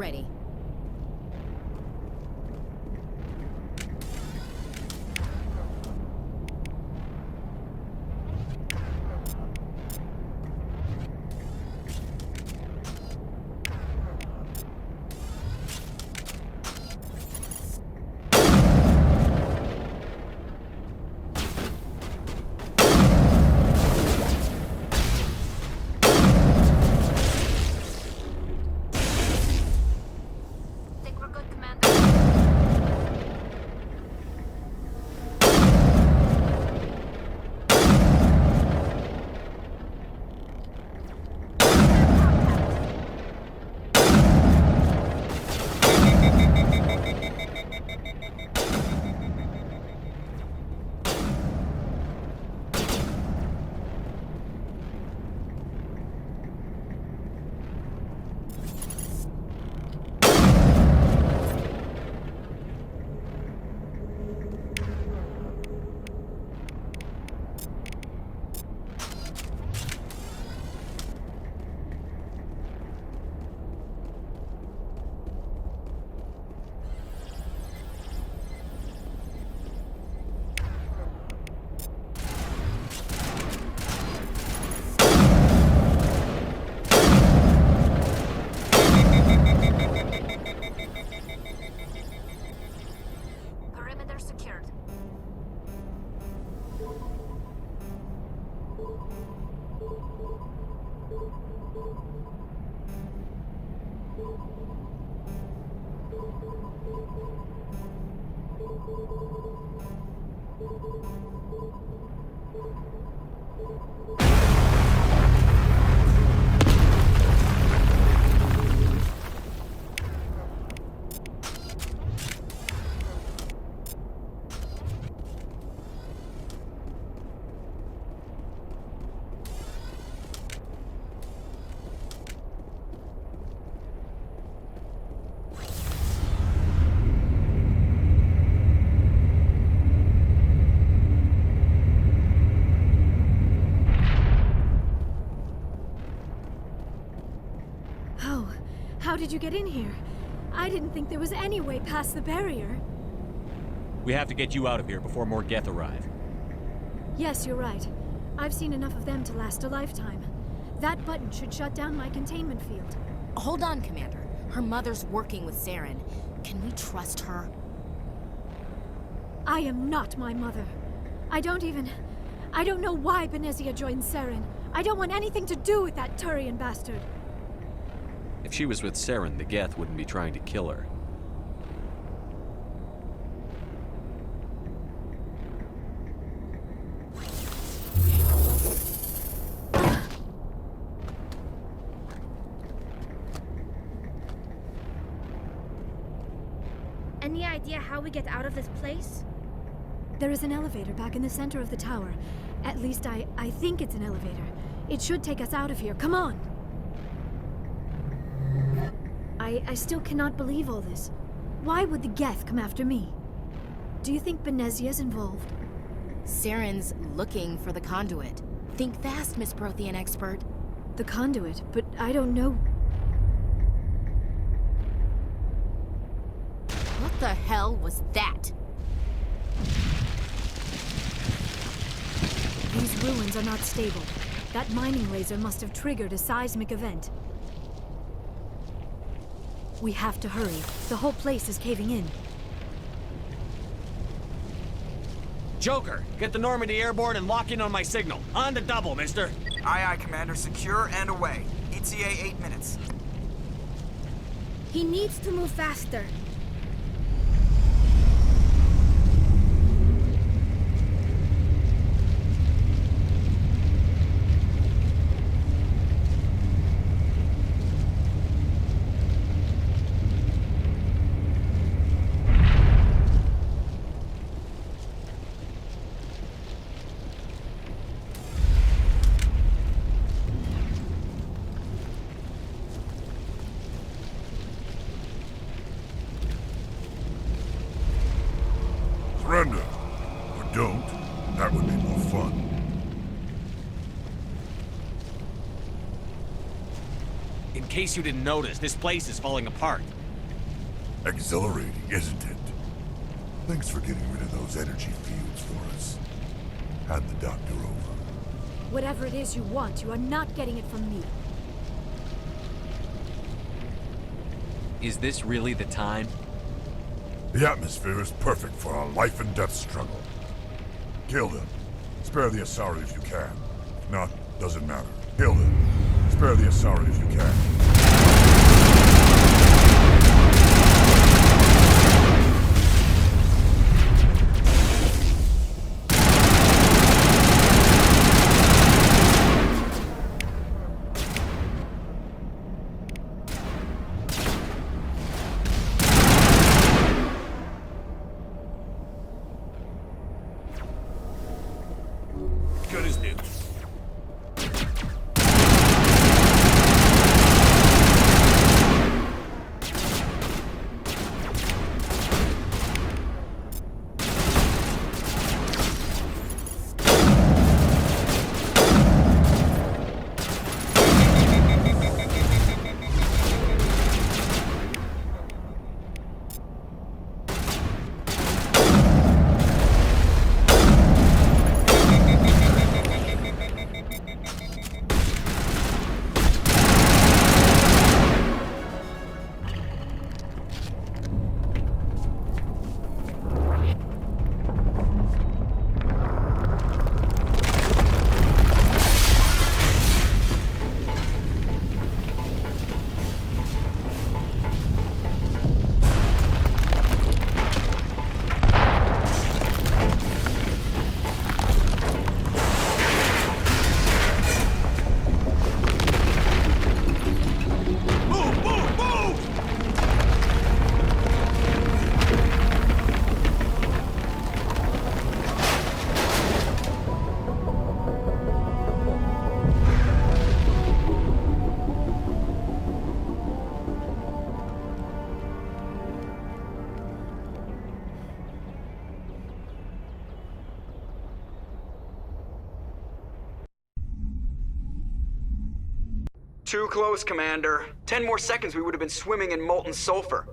Ready. Perimeter secured. How did you get in here? I didn't think there was any way past the barrier. We have to get you out of here before more Geth arrive. Yes, you're right. I've seen enough of them to last a lifetime. That button should shut down my containment field. Hold on, Commander. Her mother's working with Saren. Can we trust her? I am not my mother. I don't know why Benezia joined Saren. I don't want anything to do with that Turian bastard. If she was with Saren, the Geth wouldn't be trying to kill her. Any idea how we get out of this place? There is an elevator back in the center of the tower. At least I think it's an elevator. It should take us out of here. Come on! I still cannot believe all this. Why would the Geth come after me? Do you think Benezia's involved? Saren's looking for the conduit. Think fast, Miss Prothean expert. The conduit? But I don't know... What the hell was that? These ruins are not stable. That mining laser must have triggered a seismic event. We have to hurry. The whole place is caving in. Joker, get the Normandy airborne and lock in on my signal. On the double, mister. Aye, aye, Commander. Secure and away. ETA 8 minutes. He needs to move faster. case you didn't notice, this place is falling apart. Exhilarating, isn't it? Thanks for getting rid of those energy fields for us. Hand the doctor over. Whatever it is you want, you are not getting it from me. Is this really the time? The atmosphere is perfect for a life and death struggle. Kill them. Spare the Asari if you can. If not, doesn't matter. Kill them. Spare the Asari if you can. Good as new. Too close, Commander. 10 more seconds we would have been swimming in molten sulfur.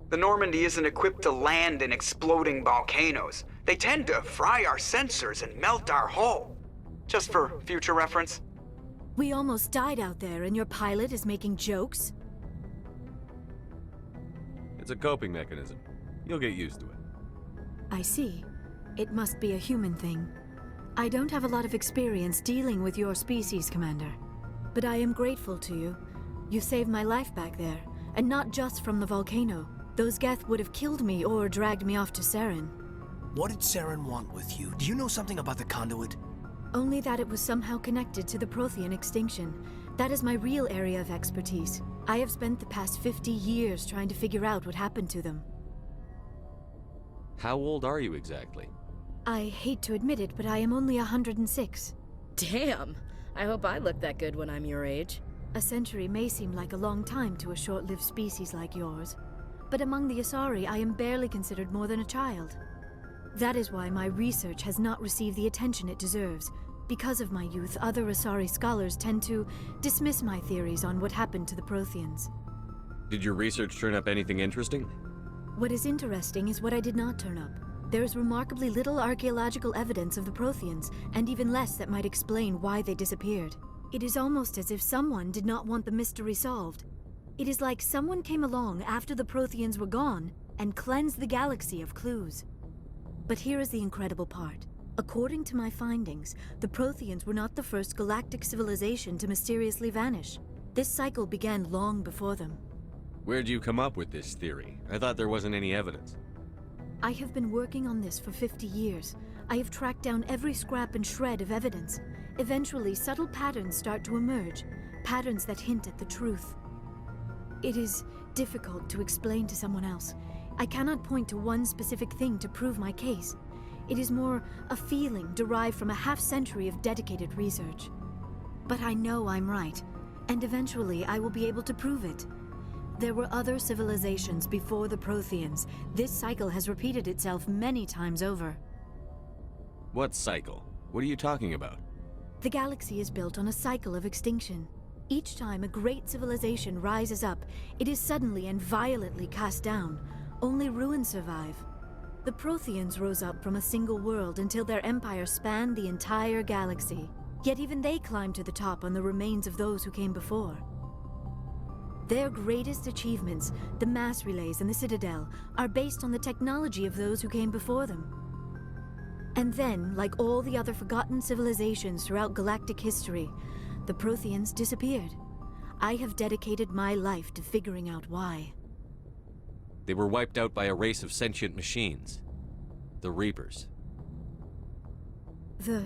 The Normandy isn't equipped to land in exploding volcanoes. They tend to fry our sensors and melt our hull. Just for future reference. We almost died out there, and your pilot is making jokes? It's a coping mechanism. You'll get used to it. I see. It must be a human thing. I don't have a lot of experience dealing with your species, Commander. But I am grateful to you. You saved my life back there, and not just from the volcano. Those Geth would have killed me or dragged me off to Saren. What did Saren want with you? Do you know something about the conduit? Only that it was somehow connected to the Prothean extinction. That is my real area of expertise. I have spent the past 50 years trying to figure out what happened to them. How old are you exactly? I hate to admit it, but I am only 106. Damn! I hope I look that good when I'm your age. A century may seem like a long time to a short-lived species like yours. But among the Asari, I am barely considered more than a child. That is why my research has not received the attention it deserves. Because of my youth, other Asari scholars tend to dismiss my theories on what happened to the Protheans. Did your research turn up anything interesting? What is interesting is what I did not turn up. There is remarkably little archaeological evidence of the Protheans, and even less that might explain why they disappeared. It is almost as if someone did not want the mystery solved. It is like someone came along after the Protheans were gone and cleansed the galaxy of clues. But here is the incredible part. According to my findings, the Protheans were not the first galactic civilization to mysteriously vanish. This cycle began long before them. Where'd you come up with this theory? I thought there wasn't any evidence. I have been working on this for 50 years. I have tracked down every scrap and shred of evidence. Eventually, subtle patterns start to emerge, patterns that hint at the truth. It is difficult to explain to someone else. I cannot point to one specific thing to prove my case. It is more a feeling derived from a half-century of dedicated research. But I know I'm right, and eventually I will be able to prove it. There were other civilizations before the Protheans. This cycle has repeated itself many times over. What cycle? What are you talking about? The galaxy is built on a cycle of extinction. Each time a great civilization rises up, it is suddenly and violently cast down. Only ruins survive. The Protheans rose up from a single world until their empire spanned the entire galaxy. Yet even they climbed to the top on the remains of those who came before. Their greatest achievements, the mass relays and the Citadel, are based on the technology of those who came before them. And then, like all the other forgotten civilizations throughout galactic history, the Protheans disappeared. I have dedicated my life to figuring out why. They were wiped out by a race of sentient machines. The Reapers. The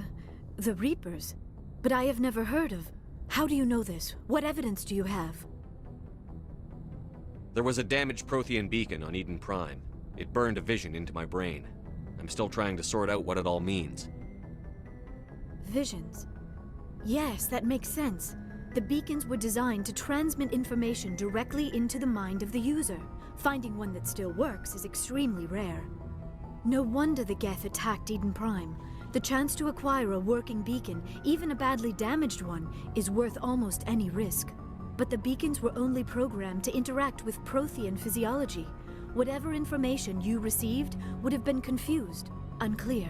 Reapers? But I have never heard of... How do you know this? What evidence do you have? There was a damaged Prothean beacon on Eden Prime. It burned a vision into my brain. I'm still trying to sort out what it all means. Visions? Yes, that makes sense. The beacons were designed to transmit information directly into the mind of the user. Finding one that still works is extremely rare. No wonder the Geth attacked Eden Prime. The chance to acquire a working beacon, even a badly damaged one, is worth almost any risk. But the beacons were only programmed to interact with Prothean physiology. Whatever information you received would have been confused, unclear.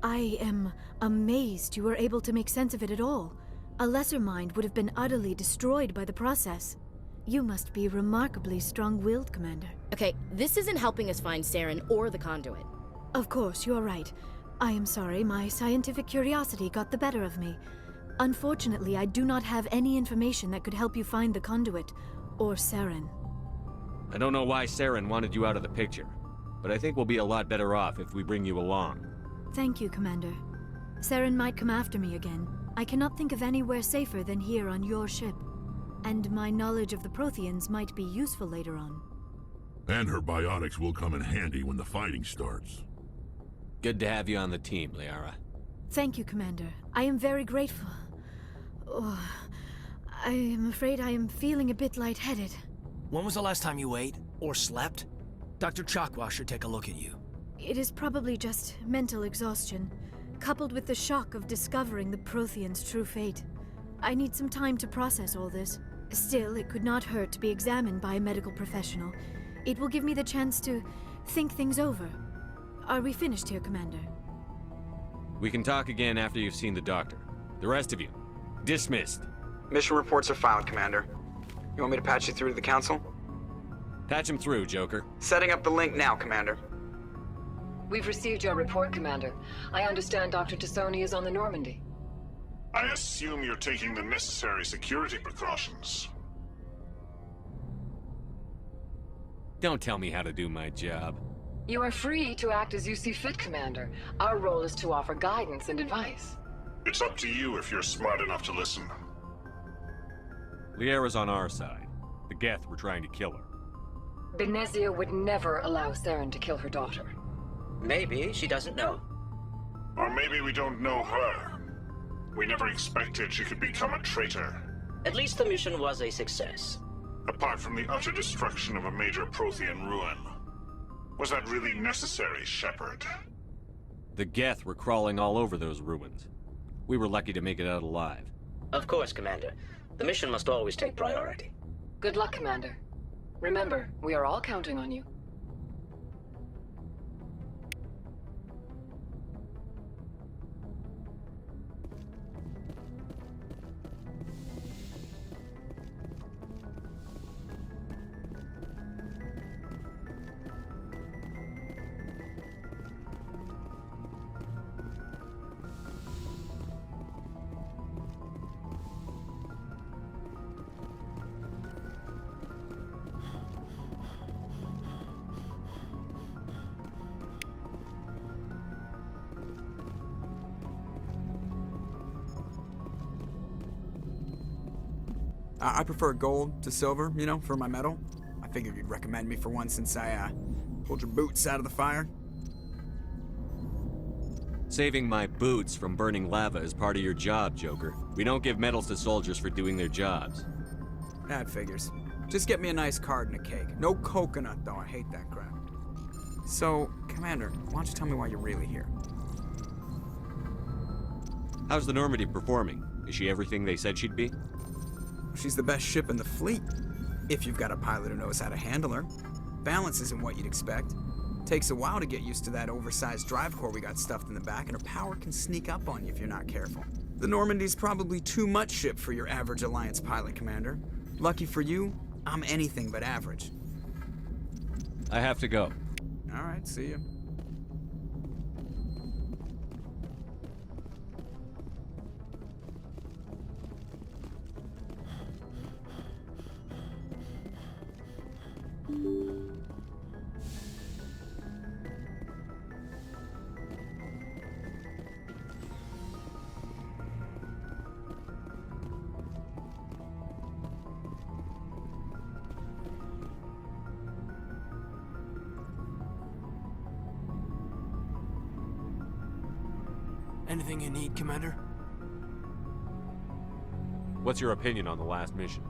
I am amazed you were able to make sense of it at all. A lesser mind would have been utterly destroyed by the process. You must be remarkably strong-willed, Commander. Okay, this isn't helping us find Saren or the conduit. Of course, you are right. I am sorry, my scientific curiosity got the better of me. Unfortunately, I do not have any information that could help you find the conduit, or Saren. I don't know why Saren wanted you out of the picture, but I think we'll be a lot better off if we bring you along. Thank you, Commander. Saren might come after me again. I cannot think of anywhere safer than here on your ship. And my knowledge of the Protheans might be useful later on. And her biotics will come in handy when the fighting starts. Good to have you on the team, Liara. Thank you, Commander. I am very grateful. Oh, I am afraid I am feeling a bit lightheaded. When was the last time you ate? Or slept? Dr. Chakwa should take a look at you. It is probably just mental exhaustion, coupled with the shock of discovering the Protheans' true fate. I need some time to process all this. Still, it could not hurt to be examined by a medical professional. It will give me the chance to think things over. Are we finished here, Commander? We can talk again after you've seen the doctor. The rest of you, dismissed. Mission reports are filed, Commander. You want me to patch you through to the Council? Patch him through, Joker. Setting up the link now, Commander. We've received your report, Commander. I understand Dr. Tassoni is on the Normandy. I assume you're taking the necessary security precautions. Don't tell me how to do my job. You are free to act as you see fit, Commander. Our role is to offer guidance and advice. It's up to you if you're smart enough to listen. Liara's on our side. The Geth were trying to kill her. Benezia would never allow Saren to kill her daughter. Maybe she doesn't know. Or maybe we don't know her. We never expected she could become a traitor. At least the mission was a success. Apart from the utter destruction of a major Prothean ruin. Was that really necessary, Shepard? The Geth were crawling all over those ruins. We were lucky to make it out alive. Of course, Commander. The mission must always take priority. Good luck, Commander. Remember, we are all counting on you. I prefer gold to silver, you know, for my metal. I figured you'd recommend me for one since I, pulled your boots out of the fire. Saving my boots from burning lava is part of your job, Joker. We don't give medals to soldiers for doing their jobs. That figures. Just get me a nice card and a cake. No coconut, though. I hate that crap. So, Commander, why don't you tell me why you're really here? How's the Normandy performing? Is she everything they said she'd be? She's the best ship in the fleet, if you've got a pilot who knows how to handle her. Balance isn't what you'd expect. Takes a while to get used to that oversized drive core we got stuffed in the back, and her power can sneak up on you if you're not careful. The Normandy's probably too much ship for your average Alliance pilot, Commander. Lucky for you, I'm anything but average. I have to go. All right, see ya. Anything you need, Commander? What's your opinion on the last mission?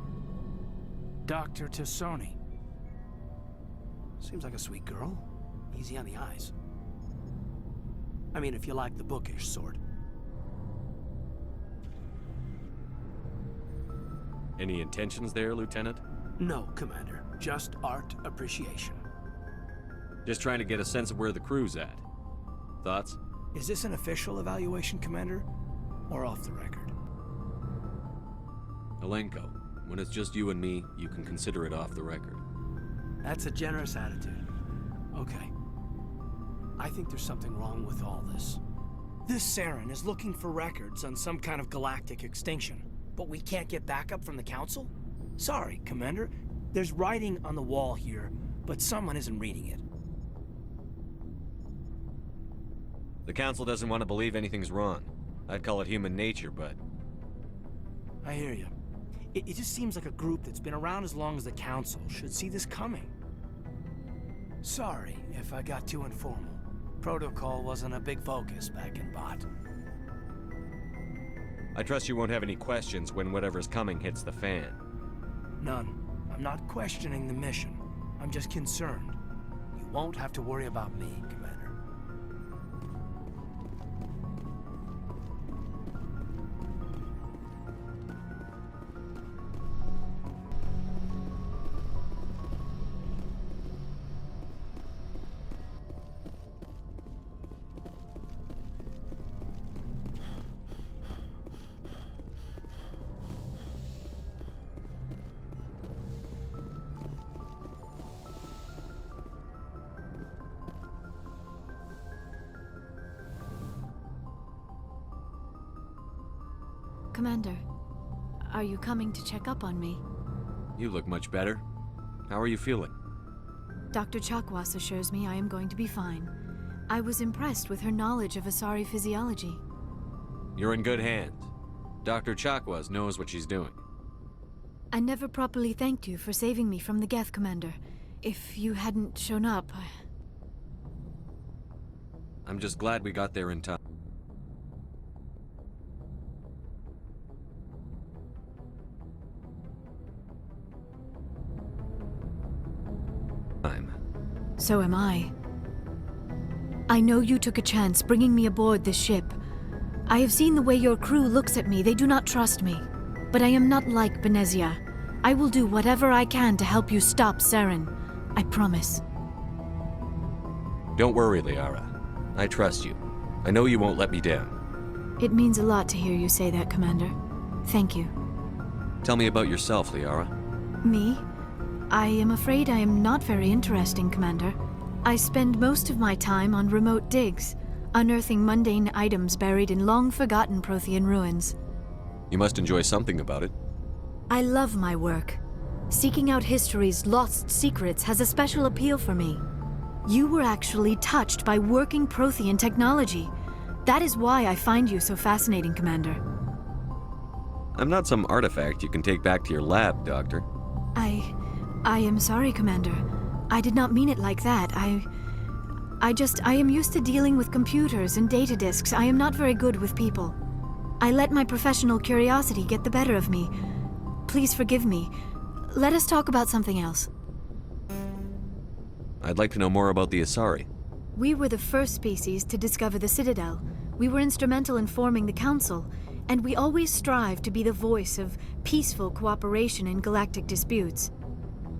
Dr. Tassoni. Seems like a sweet girl. Easy on the eyes. I mean, if you like the bookish sort. Any intentions there, Lieutenant? No, Commander. Just art appreciation. Just trying to get a sense of where the crew's at. Thoughts? Is this an official evaluation, Commander? Or off the record? Alenko, when it's just you and me, you can consider it off the record. That's a generous attitude. Okay. I think there's something wrong with all this. This Saren is looking for records on some kind of galactic extinction, but we can't get backup from the Council? Sorry, Commander. There's writing on the wall here, but someone isn't reading it. The Council doesn't want to believe anything's wrong. I'd call it human nature, but... I hear you. It just seems like a group that's been around as long as the Council should see this coming. Sorry if I got too informal. Protocol wasn't a big focus back in Bot. I trust you won't have any questions when whatever's coming hits the fan. None. I'm not questioning the mission. I'm just concerned. You won't have to worry about me, Commander. Commander, are you coming to check up on me? You look much better. How are you feeling? Dr. Chakwas assures me I am going to be fine. I was impressed with her knowledge of Asari physiology. You're in good hands. Dr. Chakwas knows what she's doing. I never properly thanked you for saving me from the Geth, Commander. If you hadn't shown up, I'm just glad we got there in time. So am I. I know you took a chance bringing me aboard this ship. I have seen the way your crew looks at me. They do not trust me. But I am not like Benezia. I will do whatever I can to help you stop Saren. I promise. Don't worry, Liara. I trust you. I know you won't let me down. It means a lot to hear you say that, Commander. Thank you. Tell me about yourself, Liara. Me? I am afraid I am not very interesting, Commander. I spend most of my time on remote digs, unearthing mundane items buried in long-forgotten Prothean ruins. You must enjoy something about it. I love my work. Seeking out history's lost secrets has a special appeal for me. You were actually touched by working Prothean technology. That is why I find you so fascinating, Commander. I'm not some artifact you can take back to your lab, Doctor. I am sorry, Commander. I did not mean it like that. I am used to dealing with computers and data disks. I am not very good with people. I let my professional curiosity get the better of me. Please forgive me. Let us talk about something else. I'd like to know more about the Asari. We were the first species to discover the Citadel. We were instrumental in forming the Council. and we always strive to be the voice of peaceful cooperation in galactic disputes.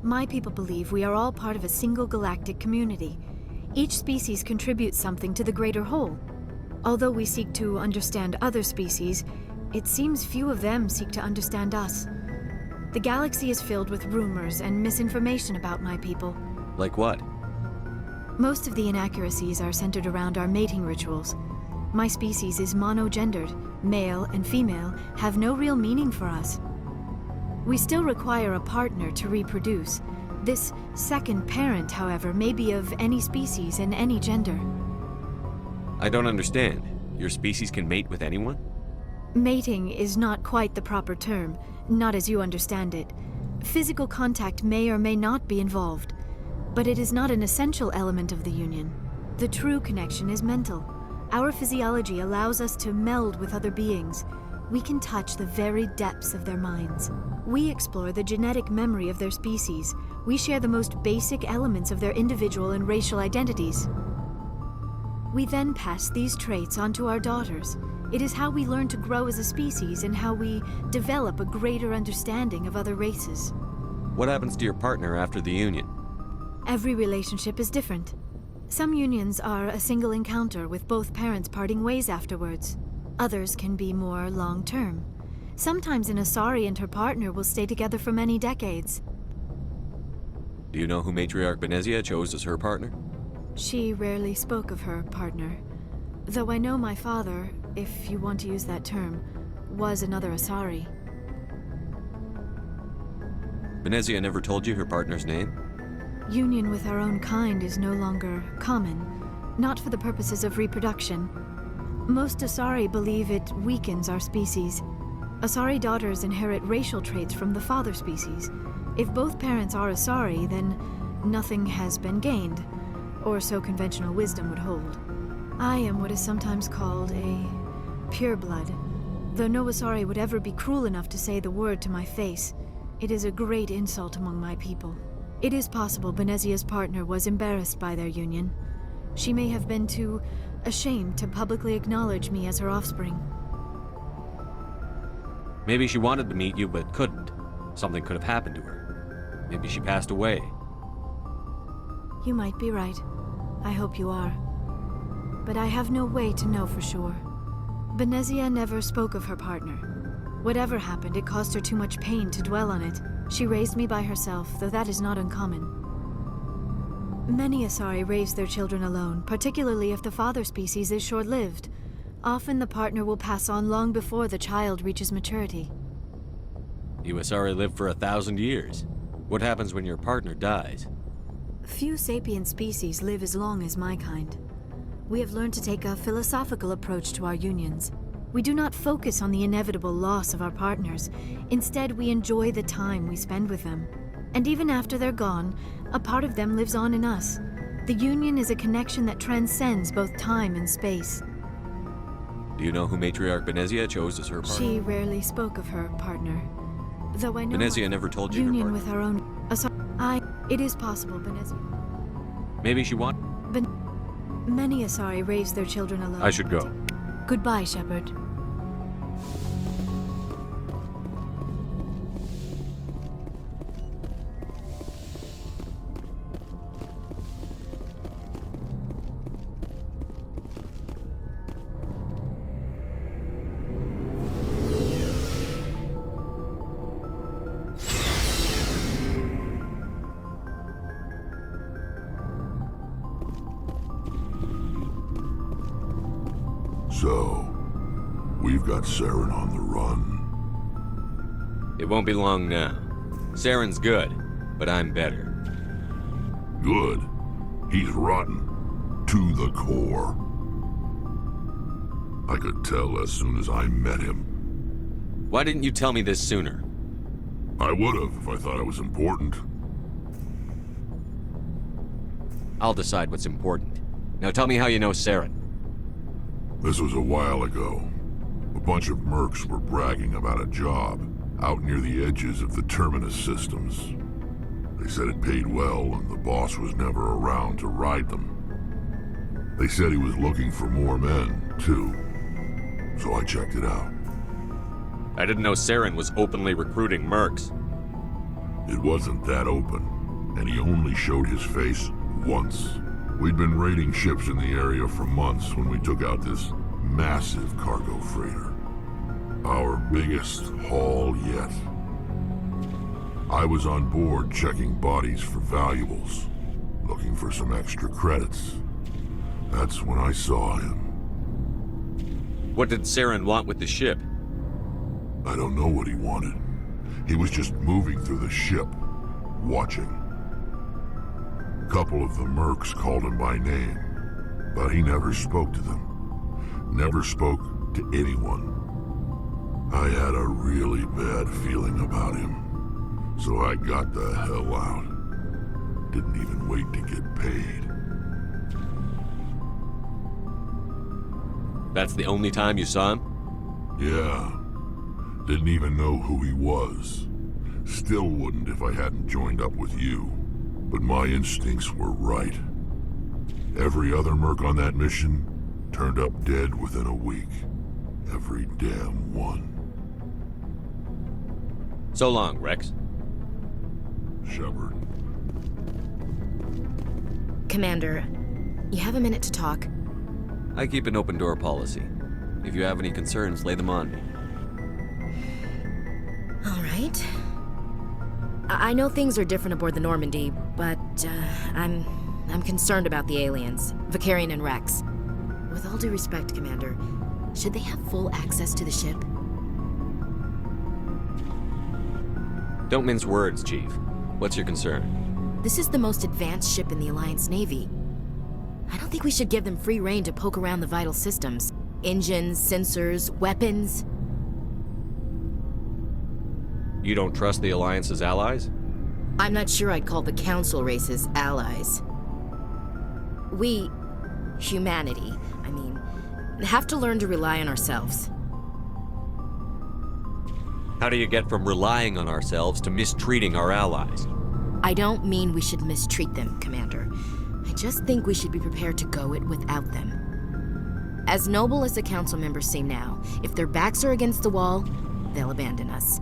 My people believe we are all part of a single galactic community. Each species contributes something to the greater whole. Although we seek to understand other species, it seems few of them seek to understand us. The galaxy is filled with rumors and misinformation about my people. Like what? Most of the inaccuracies are centered around our mating rituals. My species is monogendered. Male and female have no real meaning for us. We still require a partner to reproduce. This second parent, however, may be of any species and any gender. I don't understand. Your species can mate with anyone? Mating is not quite the proper term, not as you understand it. Physical contact may or may not be involved, but it is not an essential element of the union. The true connection is mental. Our physiology allows us to meld with other beings. We can touch the very depths of their minds. We explore the genetic memory of their species. We share the most basic elements of their individual and racial identities. We then pass these traits on to our daughters. It is how we learn to grow as a species and how we develop a greater understanding of other races. What happens to your partner after the union? Every relationship is different. Some unions are a single encounter with both parents parting ways afterwards. Others can be more long-term. Sometimes an Asari and her partner will stay together for many decades. Do you know who Matriarch Benezia chose as her partner? She rarely spoke of her partner. Though I know my father, if you want to use that term, was another Asari. Benezia never told you her partner's name? Union with our own kind is no longer common, not for the purposes of reproduction. Most Asari believe it weakens our species. Asari daughters inherit racial traits from the father species. If both parents are Asari, then nothing has been gained, or so conventional wisdom would hold. I am what is sometimes called a pureblood. Though no Asari would ever be cruel enough to say the word to my face, it is a great insult among my people. It is possible Benezia's partner was embarrassed by their union. She may have been too ashamed to publicly acknowledge me as her offspring. Maybe she wanted to meet you but couldn't. Something could have happened to her. Maybe she passed away. You might be right. I hope you are. But I have no way to know for sure. Benezia never spoke of her partner. Whatever happened, it caused her too much pain to dwell on it. She raised me by herself, though that is not uncommon. Many Asari raise their children alone, particularly if the father species is short-lived. Often the partner will pass on long before the child reaches maturity. You Asari live for 1,000 years. What happens when your partner dies? Few sapient species live as long as my kind. We have learned to take a philosophical approach to our unions. We do not focus on the inevitable loss of our partners. Instead, we enjoy the time we spend with them. And even after they're gone, a part of them lives on in us. The union is a connection that transcends both time and space. Do you know who Matriarch Benezia chose as her partner? She rarely spoke of her partner. Though I know Benezia never told you union her with our own... It is possible, Benezia. Maybe she want... Many Asari raise their children alone. I should go. Goodbye, Shepard. So, we've got Saren on the run. It won't be long now. Saren's good, but I'm better. Good. He's rotten. To the core. I could tell as soon as I met him. Why didn't you tell me this sooner? I would've if I thought it was important. I'll decide what's important. Now tell me how you know Saren. This was a while ago. A bunch of mercs were bragging about a job out near the edges of the Terminus systems. They said it paid well and the boss was never around to ride them. They said he was looking for more men, too. So I checked it out. I didn't know Saren was openly recruiting mercs. It wasn't that open, and he only showed his face once. We'd been raiding ships in the area for months when we took out this massive cargo freighter. Our biggest haul yet. I was on board checking bodies for valuables, looking for some extra credits. That's when I saw him. What did Saren want with the ship? I don't know what he wanted. He was just moving through the ship, watching. A couple of the mercs called him by name, but he never spoke to them. Never spoke to anyone. I had a really bad feeling about him, so I got the hell out. Didn't even wait to get paid. That's the only time you saw him? Yeah. Didn't even know who he was. Still wouldn't if I hadn't joined up with you. But my instincts were right. Every other merc on that mission turned up dead within a week. Every damn one. So long, Rex. Shepard. Commander, you have a minute to talk? I keep an open door policy. If you have any concerns, lay them on me. All right. I know things are different aboard the Normandy, but I'm concerned about the aliens, Vakarian and Rex. With all due respect, Commander, should they have full access to the ship? Don't mince words, Chief. What's your concern? This is the most advanced ship in the Alliance Navy. I don't think we should give them free rein to poke around the vital systems. Engines, sensors, weapons. You don't trust the Alliance's allies? I'm not sure I'd call the Council races allies. We, humanity, I mean, have to learn to rely on ourselves. How do you get from relying on ourselves to mistreating our allies? I don't mean we should mistreat them, Commander. I just think we should be prepared to go it without them. As noble as the Council members seem now, if their backs are against the wall, they'll abandon us.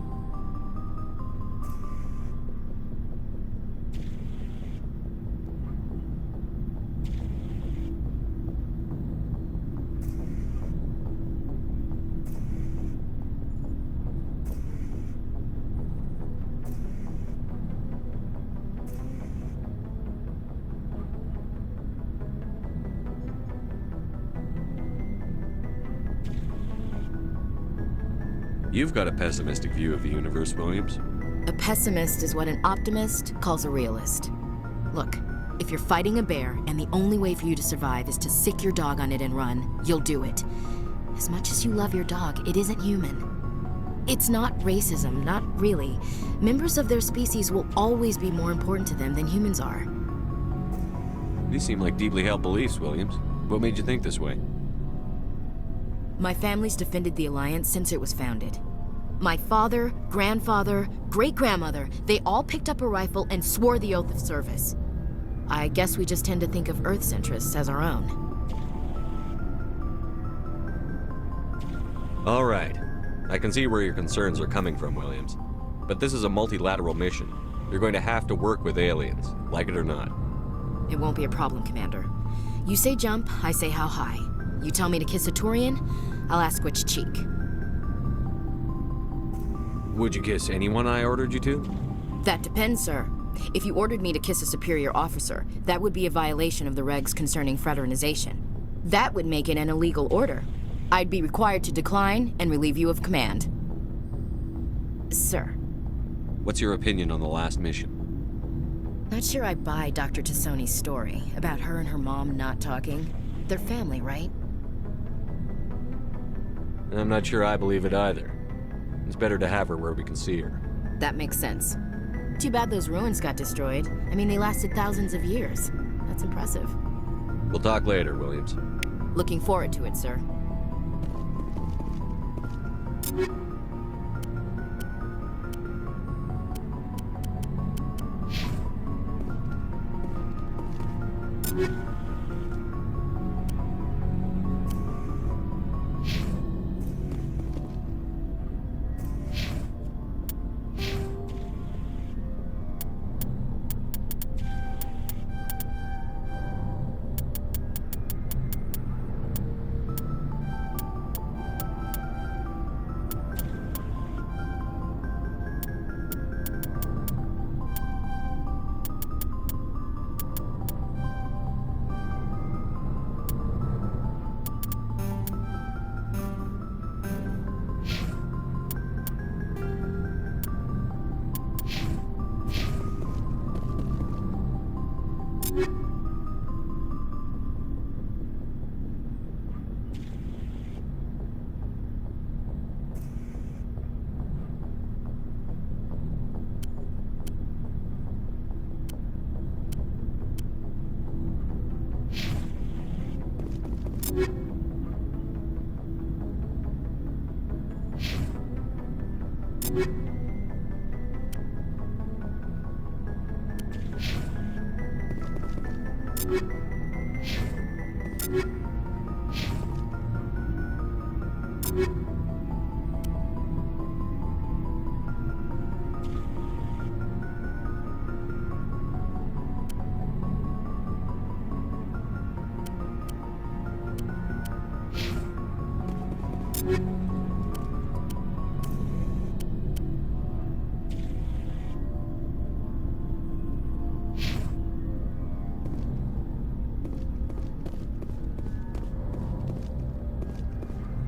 You've got a pessimistic view of the universe, Williams. A pessimist is what an optimist calls a realist. Look, if you're fighting a bear and the only way for you to survive is to sick your dog on it and run, you'll do it. As much as you love your dog, it isn't human. It's not racism, not really. Members of their species will always be more important to them than humans are. These seem like deeply held beliefs, Williams. What made you think this way? My family's defended the Alliance since it was founded. My father, grandfather, great-grandmother, they all picked up a rifle and swore the oath of service. I guess we just tend to think of Earth's interests as our own. All right. I can see where your concerns are coming from, Williams. But this is a multilateral mission. You're going to have to work with aliens, like it or not. It won't be a problem, Commander. You say jump, I say how high. You tell me to kiss a Turian, I'll ask which cheek. Would you kiss anyone I ordered you to? That depends, sir. If you ordered me to kiss a superior officer, that would be a violation of the regs concerning fraternization. That would make it an illegal order. I'd be required to decline and relieve you of command. Sir. What's your opinion on the last mission? Not sure I buy Dr. Tassoni's story about her and her mom not talking. They're family, right? I'm not sure I believe it either. It's better to have her where we can see her. That makes sense. Too bad those ruins got destroyed. I mean, they lasted thousands of years. That's impressive. We'll talk later, Williams. Looking forward to it, sir.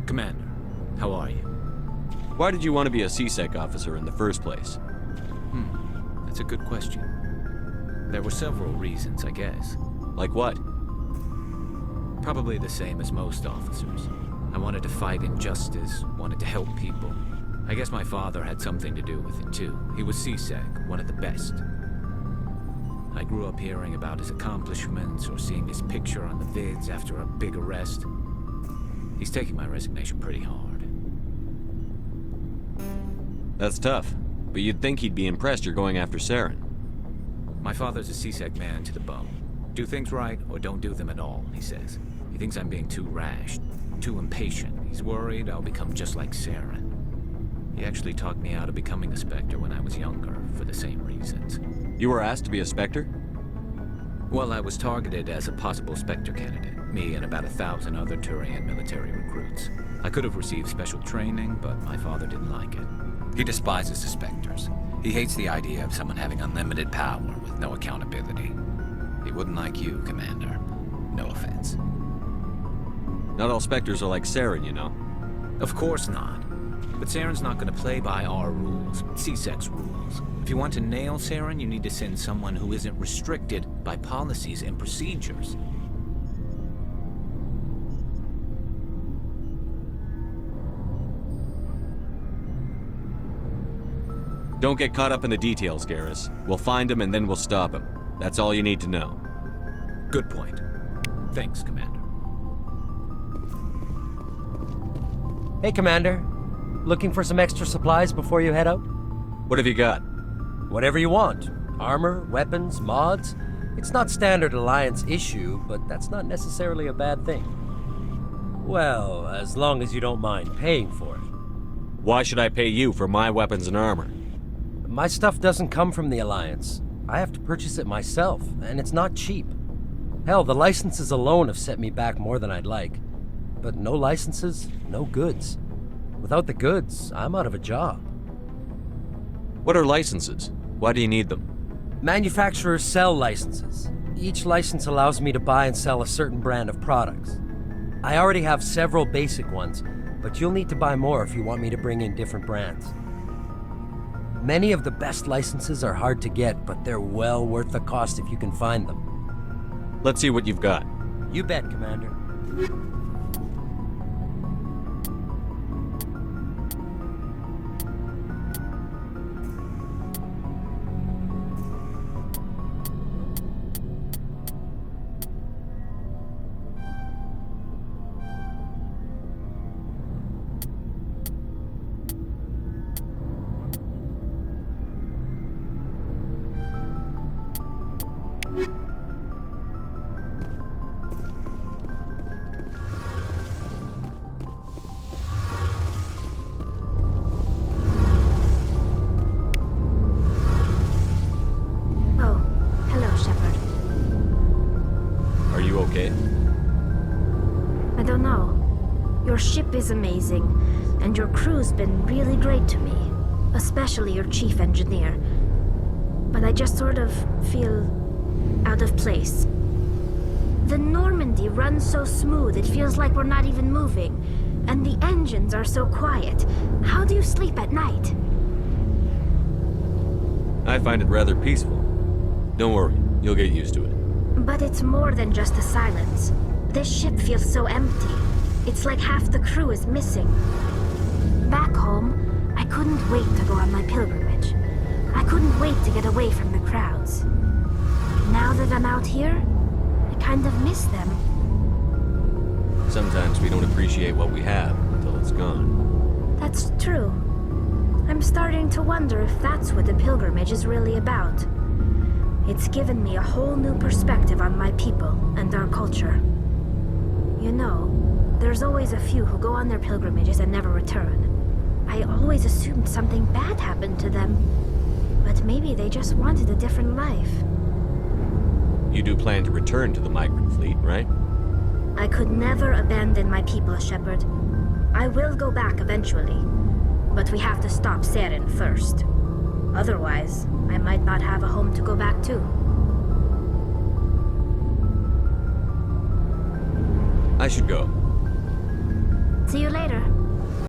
Commander, how are you? Why did you want to be a CSEC officer in the first place? That's a good question. There were several reasons, I guess. Like what? Probably the same as most officers. I wanted to fight injustice, wanted to help people. I guess my father had something to do with it too. He was CSEC, one of the best. I grew up hearing about his accomplishments or seeing his picture on the vids after a big arrest. He's taking my resignation pretty hard. That's tough, but you'd think he'd be impressed you're going after Saren. My father's a CSEC man to the bone. Do things right or don't do them at all, he says. He thinks I'm being too rash, too impatient. He's worried I'll become just like Saren. He actually talked me out of becoming a Spectre when I was younger, for the same reasons. You were asked to be a Spectre? Well, I was targeted as a possible Spectre candidate, me and about 1,000 other Turian military recruits. I could have received special training, but my father didn't like it. He despises the Spectres. He hates the idea of someone having unlimited power with no accountability. He wouldn't like you, Commander. No offense. Not all Spectres are like Saren, you know. Of course not. But Saren's not going to play by our rules, CSEC's rules. If you want to nail Saren, you need to send someone who isn't restricted by policies and procedures. Don't get caught up in the details, Garrus. We'll find him and then we'll stop him. That's all you need to know. Good point. Thanks, Commander. Hey, Commander. Looking for some extra supplies before you head out? What have you got? Whatever you want. Armor, weapons, mods. It's not standard Alliance issue, but that's not necessarily a bad thing. Well, as long as you don't mind paying for it. Why should I pay you for my weapons and armor? My stuff doesn't come from the Alliance. I have to purchase it myself, and it's not cheap. Hell, the licenses alone have set me back more than I'd like. But no licenses, no goods. Without the goods, I'm out of a job. What are licenses? Why do you need them? Manufacturers sell licenses. Each license allows me to buy and sell a certain brand of products. I already have several basic ones, but you'll need to buy more if you want me to bring in different brands. Many of the best licenses are hard to get, but they're well worth the cost if you can find them. Let's see what you've got. You bet, Commander. I don't know. Your ship is amazing, and your crew's been really great to me. Especially your chief engineer. But I just sort of feel out of place. The Normandy runs so smooth it feels like we're not even moving. And the engines are so quiet. How do you sleep at night? I find it rather peaceful. Don't worry, you'll get used to it. But it's more than just the silence. This ship feels so empty. It's like half the crew is missing. Back home, I couldn't wait to go on my pilgrimage. I couldn't wait to get away from the crowds. Now that I'm out here, I kind of miss them. Sometimes we don't appreciate what we have until it's gone. That's true. I'm starting to wonder if that's what the pilgrimage is really about. It's given me a whole new perspective on my people and our culture. You know, there's always a few who go on their pilgrimages and never return. I always assumed something bad happened to them. But maybe they just wanted a different life. You do plan to return to the migrant fleet, right? I could never abandon my people, Shepard. I will go back eventually. But we have to stop Saren first. Otherwise, I might not have a home to go back to. I should go. See you later.